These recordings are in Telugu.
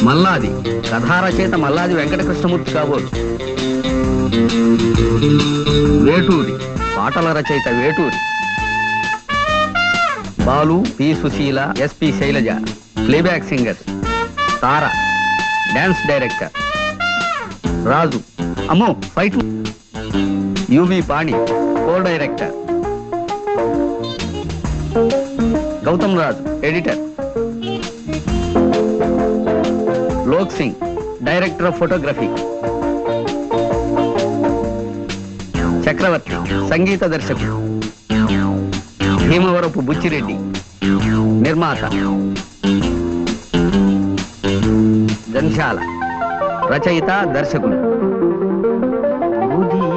మల్లాది కథారచయిత మల్లాది వెంకటకృష్ణమూర్తి కాబోలు. వేటూరి పాటల రచయిత Veturi. Balu, P Susheela, SP Sailaja playback singers. Tara dance director. Raju అమ్మో fight. UV Pani co director. Gautam Raju editor. Lok Singh director of photography. Chakravarthi సంగీత దర్శకుడు. భీమవరపు బుచ్చిరెడ్డి నిర్మాత. జంశాల రచయిత దర్శకుడు.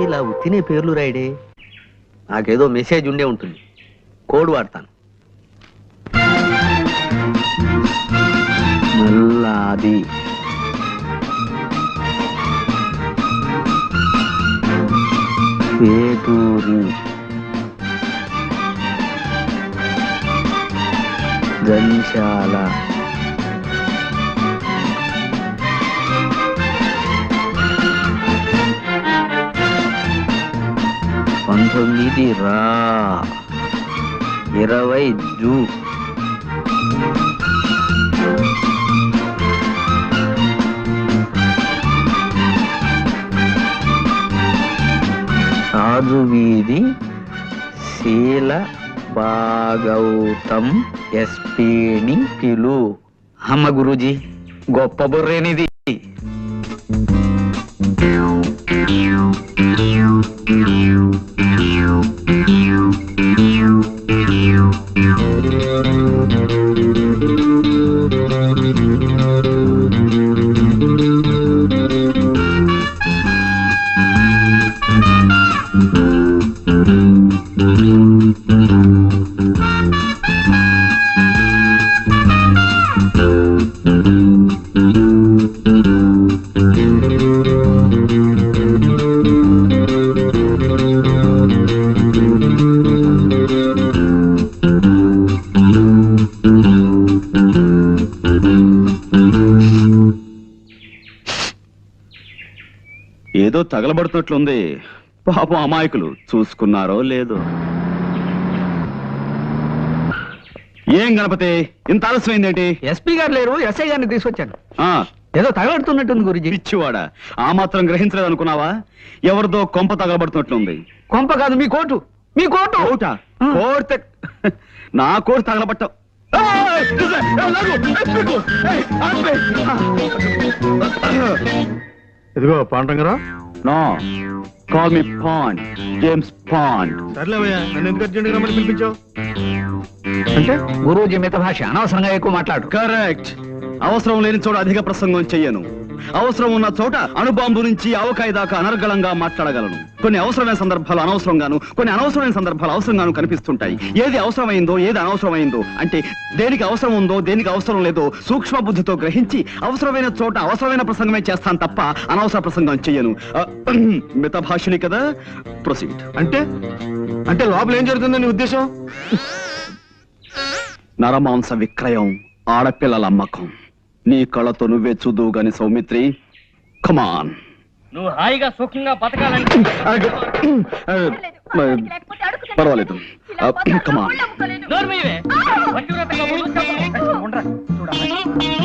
ఇలా తినే పేర్లు రాయడే. నాకేదో మెసేజ్ ఉండే ఉంటుంది, కోడ్ వాడతాను. మల్లాది వేటూరి జంశాల పంతొమ్మిది రా 20 జూ. రాజు వీధి శీల భాగౌతం ఎస్పీని పిలు. అమ్మ గురూజీ గొప్ప బుర్రేనిది. ఏదో తగలబడుతున్నట్లుంది. పాపం అమాయకులు చూసుకున్నారో లేదో. ఏం గణపతి ఇంత ఆలస్యమైందేంటి? ఎస్పీ గారు లేరు, ఎస్ఐ గారిని తీసుకొచ్చాను. ఏదో తగలబడుతున్నట్టుంది గురించి. పిచ్చివాడా, ఆ మాత్రం గ్రహించలేదు అనుకున్నావా? ఎవరిదో కొంప తగలబడుతున్నట్లుంది. కొంప కాదు, మీ కోటు. మీ కోటు. కోటు నా కోటు తగలబట్టావు. ఇదిగో Pandrangarao. No, call me Pond, James Pond. సర్లేవయ్యా, నన్ను ఎందుకు అర్జెంట్ గా పిలిపించావు? అంటే గురూజీ మిత భాష అనవసరంగా ఎక్కువ మాట్లాడు. కరెక్ట్. అవసరం లేని చోట అధిక ప్రసంగం చెయ్యను. అవసరం ఉన్న చోట అణుబాంబు నుంచి ఆవకాయ దాకా అనర్గళంగా మాట్లాడగలను. కొన్ని అవసరమైన సందర్భాలు అనవసరంగాను, కొన్ని అనవసరమైన సందర్భాలు అవసరంగాను కనిపిస్తుంటాయి. ఏది అవసరమైందో ఏది అనవసరమైందో, అంటే దేనికి అవసరం ఉందో దేనికి అవసరం లేదో సూక్ష్మ బుద్ధితో గ్రహించి అవసరమైన చోట అవసరమైన ప్రసంగమే చేస్తాను తప్ప అనవసర ప్రసంగం చెయ్యను. మిత భాషని కదా. ప్రొసీడ్. అంటే లోపల ఏం జరుగుతుందో నీ ఉద్దేశం? నరమాంస విక్రయం, ఆడపిల్లల అమ్మకం. నీ కళ్ళతో నువ్వే చూదువు గాని సౌమిత్రి. కమాన్. నువ్వు హాయిగా సుఖంగా బతకాలంటే పర్వాలేదు. కమాన్.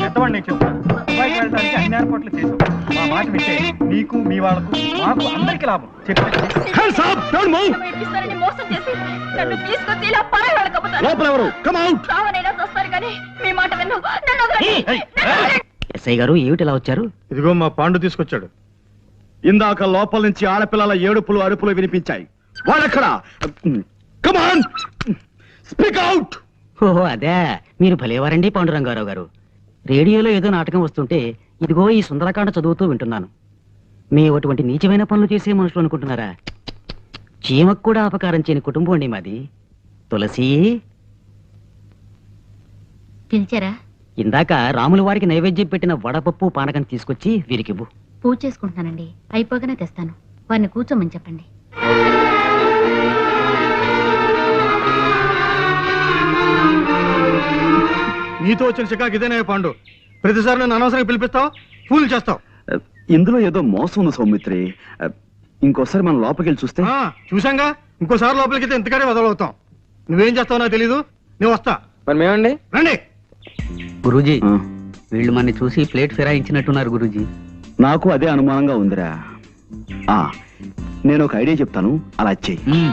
పెద్దవాడిని చెప్తాను. దుబాయ్కి వెళ్ళడానికి అన్ని ఏర్పాట్లు చేసాం. మా మాట వింటే నీకు మీ వాళ్ళకు మాకు అందరికి లాభం. ఎస్ఐ గారు ఏమిటి ఇలా వచ్చారు? ఇదిగో మా పాండు తీసుకొచ్చాడు. ఇందాక లోపల నుంచి ఆడపిల్లల ఏడుపులు అరుపులు వినిపించాయి. వాళ్ళెక్కడ? కమాన్, స్పీక్ అవుట్. ఓహో అదే, మీరు భలేవారండి పాండురంగారావు గారు. రేడియోలో ఏదో నాటకం వస్తుంటే ఇదిగో ఈ సుందరకాండ చదువుతూ వింటున్నాను. మీ అటువంటి నీచమైన పనులు చేసే మనుషులు అనుకుంటున్నారా? చీమకు కూడా అపకారం చేయని కుటుంబం అండి మాది. తులసి పిలిచారా? ఇందాక రాముల వారికి నైవేద్యం పెట్టిన వడపప్పు పానకం తీసుకొచ్చి వీరికివ్వు. పూజ చేసుకుంటున్నానండి, అయిపోగానే తెస్తాను. వారిని కూర్చోమని చెప్పండి. నీతో వచ్చిన చికాకు ఇదేనే పాండు. ప్రతిసారి నన్ను అనవసరంగా పిలిపిస్తావు, ఫూల్ చేస్తావు. ఇందులో ఏదో మోసం ఉంది సౌమిత్రి. ఇంకోసారి మనం లోపలికి వెళ్ళి చూస్తే. చూసాంగా, ఇంకోసారి లోపలికి అయితే ఎంతకాడే వదలవుతాం. నువ్వేం చేస్తావు నాకు తెలీదు, నేను వస్తా. మరి మేమండి రండి. గురూజీ, ఆ, వీళ్ళు మన చూసి ప్లేట్ ఫిరాయించినట్టున్నారు గురూజీ. నాకు అదే అనుమానంగా ఉందిరా. ఆ, నేను ఒక ఐడియా చెప్తాను, అలా చెయ్యి.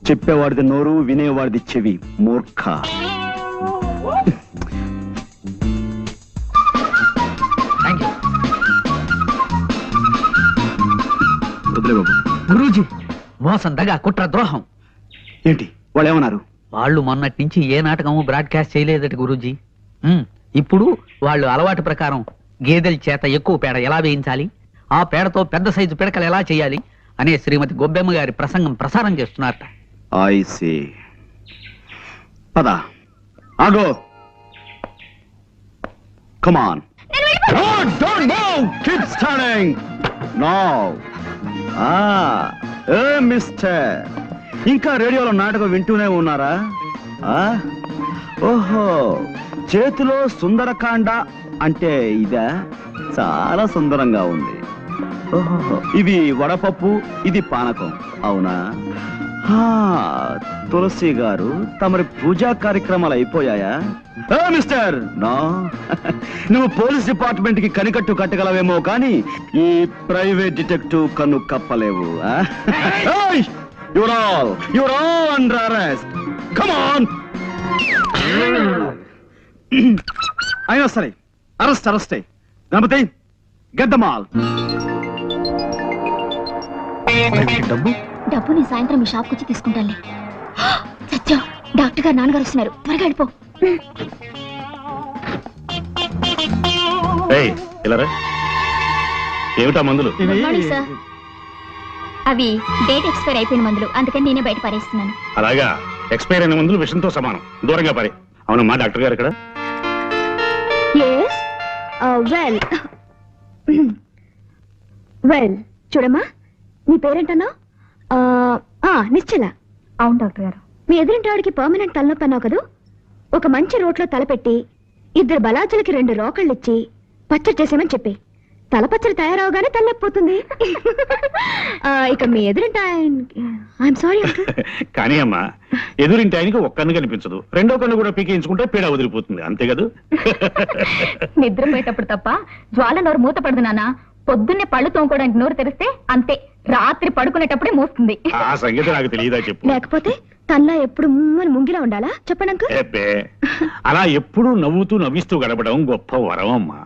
చెప్పేవాడిది నోరు, వినేవాడిది చెవి. మూర్ఖ. వదిలే బాబు. గురూజీ, మోసం, దగా, కుట్ర, ద్రోహం. ఏంటి వాళ్ళు ఏమన్నారు? వాళ్ళు మొన్నటి నుంచి ఏ నాటకము బ్రాడ్కాస్ట్ చేయలేదట గురూజీ. ఇప్పుడు వాళ్ళు అలవాటు ప్రకారం గేదెల చేత ఎక్కువ పేడ ఎలా వేయించాలి, ఆ పేడతో పెద్ద సైజు పిడకలు ఎలా చేయాలి అనే శ్రీమతి గొబ్బెమ్మ గారి ప్రసంగం ప్రసారం చేస్తున్నారట. I see. పద. ఆగో. Come on. No, don't move. Keep standing. No. Mister, ఇంకా రేడియోలో నాటకం వింటూనే ఉన్నారా? ఓహో, చేతిలో సుందరకాండ అంటే ఇదా? చాలా సుందరంగా ఉంది. ఓహో, ఇది వడపప్పు, ఇది పానకం, అవునా? తులసి గారు, తమరి పూజా కార్యక్రమాలు అయిపోయాయా? Mister, no. నువ్వు పోలీస్ డిపార్ట్మెంట్ కి కనికట్టు కట్టగలవేమో కానీ ఈ ప్రైవేట్ డిటెక్టివ్ కన్ను కప్పలేవు. You're all under arrest. Come on. అయినా సరే, అరెస్టే. Ganapati, get them all. డబ్బు నేను సాయంత్రం మీ షాప్కి వచ్చి తీసుకుంటానులే. సత్యం, డాక్టర్ గారు నాన్నగారు వస్తున్నారు, త్వరగా వెళ్ళిపో. ఏమిటా మందులు? Good morning sir. అవి డేట్ ఎక్స్పైర్ అయిపోయిన మందులు, అందుకని నేనే బయట పారేస్తున్నాను. అలాగా, ఎక్స్పైర్ అయిన మందులు విషంతో సమానం, దూరంగా పారే. అవునమ్మా, డాక్టర్ గారు ఇక్కడ? వెల్ చూడమ్మా, నీ పేరేంటన్నా? నిశ్చల. అవును డాక్టర్ గారు. మీ ఎదురింటి వాడికి పర్మనెంట్ తలనొప్పి అన్నావు కదూ. ఒక మంచి రోట్లో తలపెట్టి 2 బలాజులకి 2 రోకళ్ళు ఇచ్చి పచ్చడి చేసామని చెప్పి తలపచ్చడి తయారవగానే తలనొప్పిపోతుంది. ఇక మీ ఎదురింటి ఐఎమ్ సారీ కానీ అమ్మా, ఎదురింటి ఆయనకి ఒక్క కన్ను కనిపించదు, రెండో కన్ను కూడా పీకేయించుకుంటే పీడ వదిలిపోతుంది, అంతే కదా? నిద్రపోయేటప్పుడు తప్ప జ్వాల నోరు మూత పడదు నాన్న. పొద్దున్నే పళ్ళు తోముకోవడానికి నోరు తెరిస్తే అంతే, రాత్రి పడుకునేటప్పుడే మోస్తుంది. ఆ సంగతి నాకు తెలియదా చెప్పు. లేకపోతే తనలా ఎప్పుడు ముంగిలా ఉండాలా చెప్పండి అంకుల్. అలా ఎప్పుడు నవ్వుతూ నవ్విస్తూ గడపడం గొప్ప వరం అమ్మా.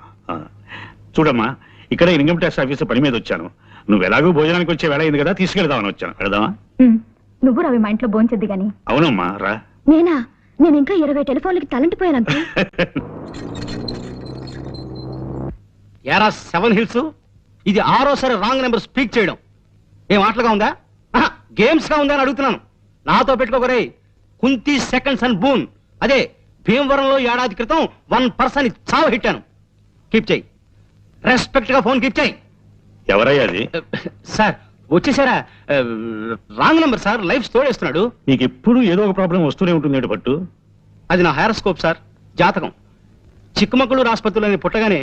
చూడమ్మా, ఇక్కడ ఇన్కమ్ ట్యాక్స్ ఆఫీస్ పని మీద వచ్చాను. నువ్వు ఎలాగో భోజనానికి వచ్చే వేళ అయింది కదా, తీసుకెళ్దామని వచ్చాను. వెళదామా? నువ్వు రవి మా ఇంట్లో భోంచొద్ది గాని. అవునమ్మా, రా. నేనా? నేను ఇంకా 20 టెలిఫోన్లకి తలంటిపోయాను అంకుల్. యారా 7 హిల్స్, ఇది 6వ రాంగ్ నెంబర్ స్పీక్ చేయడం ఏం ఆటలుగా ఉందా? గేమ్స్ గా ఉందా అని అడుగుతున్నాను. నాతో పెట్టుకోకరే. కుంతి సెకండ్స్ అండ్ బూన్, అదే భీమవరంలో ఏడాది క్రితం 1% చావ హిట్టాను. కీప్ చేయి, రెస్పెక్ట్ గా ఫోన్ కీప్ చేయి. ఎవరయ్యా అది? సార్ వచ్చేసారా? రాంగ్ నెంబర్ సార్, లైఫ్ తోడేస్తున్నాడు. నీకు ఎప్పుడు ఏదో ఒక ప్రాబ్లం వస్తూనే ఉంటుంది పట్టు. అది నా హైరోస్కోప్ సార్, జాతకం. చిక్కమగళూరు ఆసుపత్రిలోని పుట్టగానే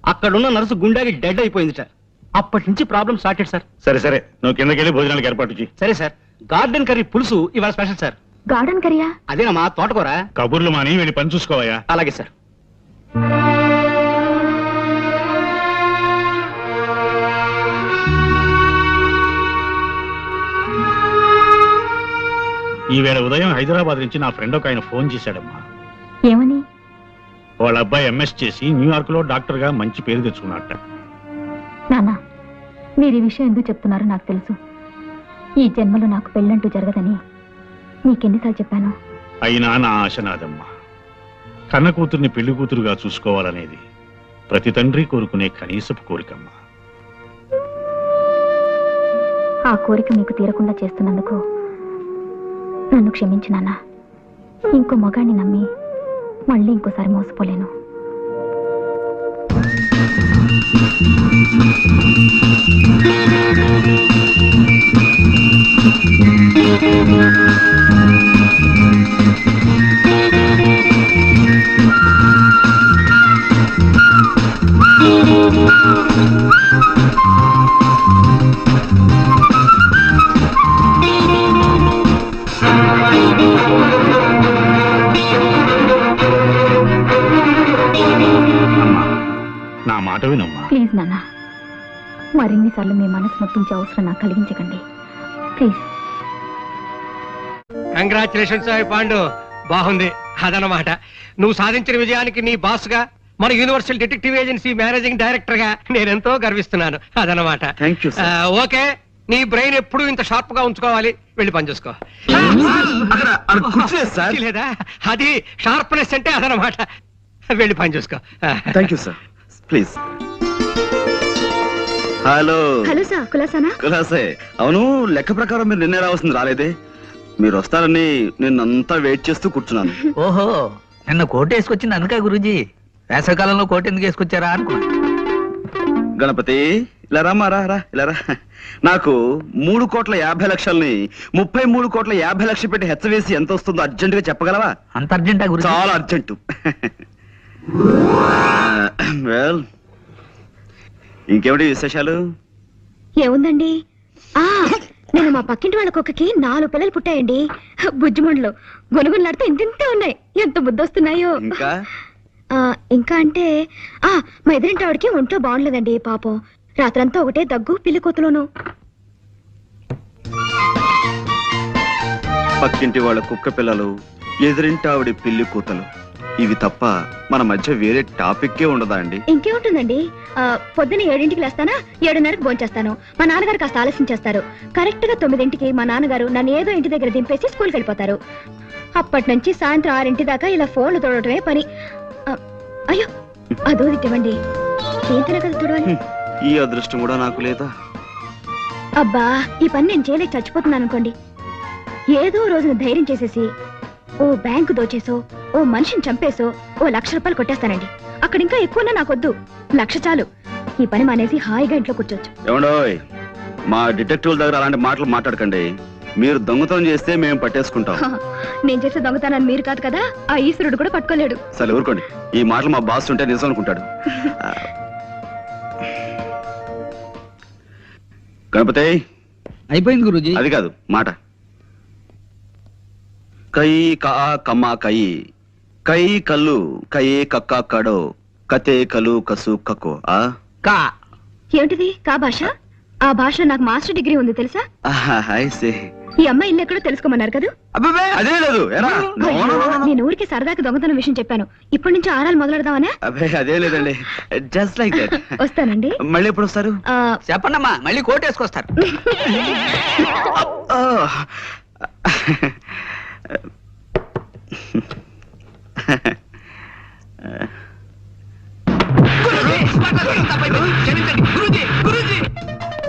అక్కడున్న నర్సు గుండెకి డెడ్ అయిపోయింది సార్. అప్పటి నుంచి ప్రాబ్లం స్టార్టెడ్ సార్. సరే సరే, నువ్వు కిందకెళ్ళి భోజనాలకు ఏర్పాటు చేయి. సరే సార్. గార్డెన్ కర్రీ పులుసు ఇవాళ స్పెషల్ సార్. గార్డెన్ కర్రీయా? అదేనమ్మా, తోటకూర. కబుర్లు మాని వెళ్ళి పని చూసుకోవయ్యా. అలాగే సార్. ఈవేళ ఉదయం హైదరాబాద్ నుంచి నా ఫ్రెండ్ ఒక ఆయన ఫోన్ చేశాడమ్మా. ఏమని? వాళ్ళ అబ్బాయి ఎంఎస్ చేసి న్యూయార్క్ లో డాక్టర్ గా మంచి పేరు తెచ్చుకున్నట్ట. నాన్న, మీరు ఈ విషయం ఎందుకు చెప్తున్నారో నాకు తెలుసు. ఈ జన్మలో నాకు పెళ్ళంటూ జరగదని నీకెన్నిసార్లు చెప్పాను. అయినా నా ఆశ నాదమ్మా. కన్న కూతుర్ని పెళ్లి కూతురుగా చూసుకోవాలనేది ప్రతి తండ్రి కోరుకునే కనీసపు కోరికమ్మా. ఆ కోరిక మీకు తీరకుండా చేస్తున్నందుకు నన్ను క్షమించు నాన్న. ఇంకో మగాన్ని నమ్మి మళ్ళీ ఇంకోసారి మోసపోలేను. మాట వినమ్మా. ప్లీజ్ నాన్న, మరిన్నిసార్లు మీ మనసు నొప్పించే అవసరం నాకు కలిగించకండి ప్లీజ్. కంగ్రాచులేషన్స్ పాండు, బాగుంది. అదనమాట నువ్వు సాధించిన విజయానికి నీ బాస్ గా, మన universal detective agency managing director గా నేనెంతో గర్విస్తున్నాను. అదనమాట. Thank you sir. ఓకే, నీ బ్రెయిన్ ఎప్పుడు ఇంత షార్ప్ గా ఉంచుకోవాలి. వెళ్ళి పని చూసుకో. అక్కడ కుర్చీ లేదు సార్. లేదా అది షార్ప్నెస్ అంటే అదనమాట. వెళ్ళి పని చూసుకో. Thank you sir. Please. Hello hello sir, కులాసానా? కులాసే. అవును, లెక్క ప్రకారం మీరు నిన్నే రావాల్సింది రాలేదే. మీరు వస్తారని నిన్నంతా వెయిట్ చేస్తూ కూర్చున్నాను. ఓహో, నిన్న కోట్ వేసుకొచ్చింది అందుకే గురూజీ. వేసవికాలంలో కోట్ ఎందుకు వేసుకొచ్చారా అనుకున్నా. గణపతి, ఇలా రామా, రా రా, ఇలా రా. నాకు 3,50,00,000ని 33,50,00,000 పెట్టి హెచ్చవేసి ఎంత వస్తుందో అర్జెంట్ గా చెప్పగలవా? అంత అర్జెంటా గురూజీ? చాలా అర్జెంటు. వెల్, ఇంకేమిటి విశేషాలు? ఏముందండి, నేను మా పక్కింటి వాళ్ళ కుక్కకి 4 పిల్లలు పుట్టాయండి. బుజ్జిమండలు గొనుగులాడితే ఇంతింతే ఉన్నాయి. ఎంత బుద్ధొస్తున్నాయో. ఇంకా ఇంకా అంటే మా ఎదురింటి ఆవిడకి ఒంట్లో బాగుండలేదండి పాపం. రాత్రంతా ఒకటే దగ్గు, పిల్లి కోతలోను. పక్కింటి వాళ్ళ కుక్క పిల్లలు, ఎదురింటి ఆవిడ పిల్లి కూతలు, ఇవి తప్ప మన మధ్య వేరే టాపిక్కే ఉండదా అండి? ఇంకేముంటుందండి, పొద్దున 7ంటికి లేస్తానా, 7:30కి భోంచేస్తాను. మా నాన్నగారు కాస్త ఆలస్యం చేస్తారు. కరెక్ట్ గా 9ంటికి మా నాన్నగారు నన్ను ఏదో ఇంటి దగ్గర దింపేసి స్కూల్కి వెళ్ళిపోతారు. అప్పటి నుంచి సాయంత్రం 6 దాకా ఇలా ఫోన్లు తోడటమే పని. అయ్యో, అదో తిట్టవండి. చేతన కదా తుడవాలి. ఈ అదృష్టం కూడా నాకు లేదా? అబ్బా, ఈ పని నేను చేయలేక చచ్చిపోతున్నాను అనుకోండి. ఏదో రోజున ధైర్యం చేసేసి ఓ బ్యాంకు దోచేసో, ఓ మనిషిని చంపేసో ఓ 1,00,000 రూపాయలు కొట్టేస్తానండి. అక్కడ ఇంకా ఎక్కువన్నా నాకొద్దు, 1,00,000 చాలు. ఈ పని మానేసి హాయిగా ఇంట్లో కూర్చోవచ్చు. ఏమండోయ్, మా డిటెక్టివ్ దగ్గర అలాంటి మాటలు మాట్లాడకండి. మీరు దొంగతనం చేస్తే మేము పట్టేసుకుంటాం. నేను చేసే దొంగతనాన్ని మీరు కాదు కదా, ఆ ఈశ్వరుడు కూడా పట్టుకోలేడు. సరే ఊరుకోండి. ఈ మాటలు మా బాస్ ఉంటే నిజం అనుకుంటాడు. గణపతి, అయిపోయింది గురూజీ. అది కాదు మాట. కై కా కమ్మ కై, కై కల్లు కై కక్క కడో, కతే కలు కసు కకో. కా ఏమిటిది కా భాష? ఆ భాషలో నాకు మాస్టర్ డిగ్రీ ఉంది తెలుసా? ఈ అమ్మాయి ఇల్లు ఎక్కడో తెలుసుకోమన్నారు కదా. అదే లేదు. నేను ఊరికి సరదాకి దొంగతనం విషయం చెప్పాను. ఇప్పటి నుంచి ఆరాలు మొదలెడదామనే. అదే లేదండి, జస్ట్ లైక్ దట్. వస్తానండి. మళ్ళీ ఎప్పుడు వస్తారు? చెప్పండమ్మా, మళ్ళీ కోట్ వేసుకొస్తారు.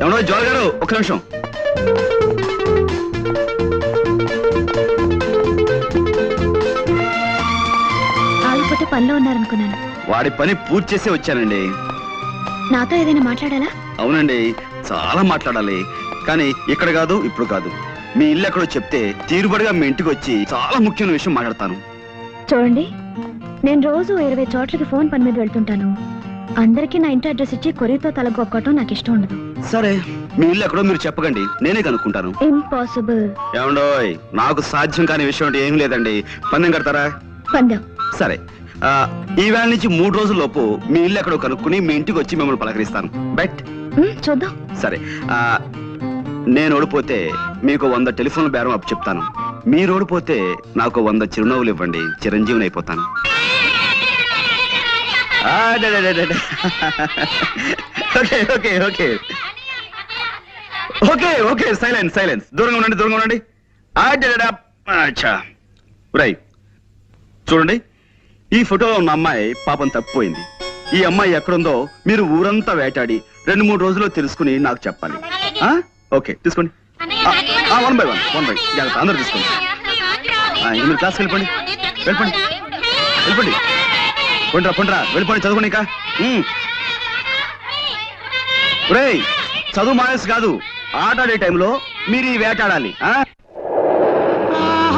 ఎవరో జోల్ గారు, ఒక్క నిమిషం. ఆగిపోతే పనిలో ఉన్నారనుకున్నాను. వాడి పని పూర్తి చేసి వచ్చానండి. నాతో ఏదైనా మాట్లాడాలా? అవునండి, చాలా మాట్లాడాలి. కానీ ఇక్కడ కాదు, ఇప్పుడు కాదు. మీ ఇల్లు ఎక్కడో చెప్తే తీరుబడిగా మీ ఇంటికి వచ్చి చాలా ముఖ్యమైన విషయం మాట్లాడతాను. చూడండి, నేను రోజు 20 చోట్లకి ఫోన్ పని మీద వెళ్తుంటాను. అందరికీ నా ఇంటి అడ్రస్ ఇచ్చి కొరియతో తలగొక్కటం నాకు ఇష్టం ఉండదు. సరే, మీ ఇల్లు ఎక్కడో మీరు చెప్పకండి, నేనే కనుక్కుంటాను. ఇంపాసిబుల్. ఏమండోయ్, నాకు సాధ్యం కాని విషయం అంటే ఏం లేదండి. పందెం కడతారా? పందెం. సరే, ఈ వేళ నుంచి 3 రోజుల లోపు మీ ఇల్లు ఎక్కడో కనుక్కుని మీ ఇంటికి వచ్చి మిమ్మల్ని పలకరిస్తాను. బెట్? చూద్దాం. సరే, నేను ఓడిపోతే మీకు 100 టెలిఫోన్ బేరం అప్పు చెప్తాను. మీరు ఓడిపోతే నాకు 100 చిరునవ్వులు ఇవ్వండి, చిరంజీవిని అయిపోతాను. Okay okay okay okay okay silence silence. దూరంగా ఉండండి, దూరంగా ఉండండి. రైట్, చూడండి, ఈ ఫోటోలో ఉన్న అమ్మాయి పాపం తప్పిపోయింది. ఈ అమ్మాయి ఎక్కడుందో మీరు ఊరంతా వేటాడి 2-3 రోజుల్లో తెలుసుకుని నాకు చెప్పాలి. ఓకే, తీసుకోండి. 1 by 1 జాగ్రత్త, అందరూ తీసుకోండి. మీరు క్లాస్కి వెళ్ళిపోండి, వెళ్ళిపోండి, వెళ్ళిపోండి. పొండ్రా వెళ్ళిపోండి, చదువుకోండి. ఇంకా చదువు మానేసి కాదు, ఆట ఆడే టైంలో మీరు ఈ వేటాడాలి.